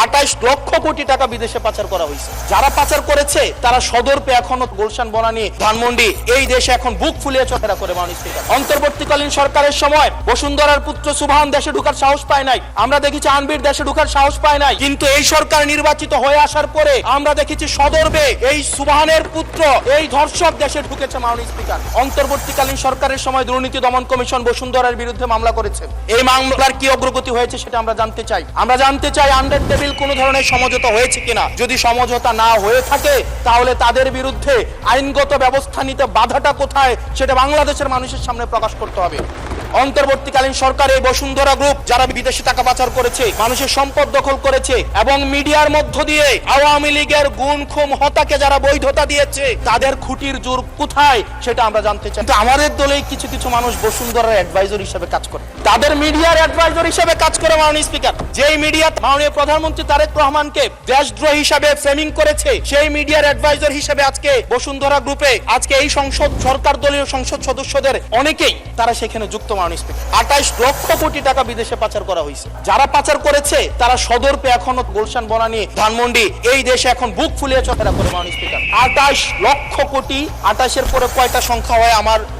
28 লক্ষ কোটি টাকা বিদেশে পাচার করা হয়েছে। যারা পাচার করেছে তারা সদর্পে এখনো গুলশান বনানী ধানমন্ডি এই দেশে এখন বুক ফুলিয়ে চলাফেরা করে। মাননীয় স্পিকার, অন্তর্বর্তীকালীন সরকারের সময় বসুন্ধরার পুত্র সুবহান দেশে ঢোকার সাহস পায় নাই, আমরা দেখেছি আনবির দেশে ঢোকার সাহস পায় নাই, কিন্তু এই সরকার নির্বাচিত হয়ে আসার পরে আমরা দেখেছি সদর্পে এই সুবহানের পুত্র এই ধর্ষক দেশে ঢুকেছে। মাননীয় স্পিকার, অন্তর্বর্তীকালীন সরকারের সময় দুর্নীতি দমন কমিশন বসুন্ধরার বিরুদ্ধে মামলা করেছে। এই মামলার কি অগ্রগতি হয়েছে সেটা আমরা জানতে চাই। আমরা জানতে চাই আন্ডার টেবিল কোন ধরনের সমঝোতা হয়েছে কিনা। যদি সমঝোতা না হয়ে থাকে তাহলে তাদের বিরুদ্ধে আইনগত ব্যবস্থা নিতে বাধাটা কোথায় সেটা বাংলাদেশের মানুষের সামনে প্রকাশ করতে হবে। অন্তর্বর্তীকালীন সরকার এই বসুন্ধরা গ্রুপ যারা বিদেশে টাকা পাচার করেছে, মানুষের সম্পদ দখল করেছে এবং মিডিয়ার মধ্য দিয়ে আওয়ামী লীগের গুণ খুম হত্যাকে যারা বৈধতা দিয়েছে তাদের খুঁটির জোর কোথায় সেটা আমরা জানতে চাই। কিন্তু আমাদের দলেই কিছু কিছু মানুষ বসুন্ধরার অ্যাডভাইজর হিসেবে কাজ করে, তাদের মিডিয়ার অ্যাডভাইজর হিসেবে কাজ করে। মাননীয় স্পিকার, যেই মিডিয়া মাননীয় প্রধানমন্ত্রী তারেক রহমানকে দেশদ্রোহী হিসেবে ফ্রেমিং করেছে, সেই মিডিয়ার অ্যাডভাইজর হিসেবে আজকে বসুন্ধরা গ্রুপে আজকে এই সংসদ সরকার দলীয় সংসদ সদস্যদের অনেকেই তারা সেখানে যুক্ত। 28 লক্ষ কোটি টাকা বিদেশে পাচার করা হয়েছে। যারা পাচার করেছে তারা সদর্পে এখনো গুলশান বনানী ধানমন্ডি এই দেশে এখন বুক ফুলিয়ে চলাফেরা করে। মাননীয় স্পিকার, 28 লক্ষ কোটি, 28 এর পরে কয়টা সংখ্যা হয়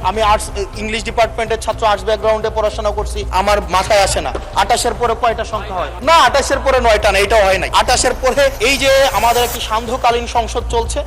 আমি আর্টস ইংলিশ ডিপার্টমেন্টের ছাত্র, আর্টস ব্যাকগ্রাউন্ডে পড়াশোনা করছি, আমার মাথায় আসে না 28 এর পরে কয়টা সংখ্যা হয়। না, 28 এর পরে 9টা না, এটাও হয় নাই। 28 এর পরে এই যে আমাদের একটি সান্ধ্যকালীন সংসদ চলছে,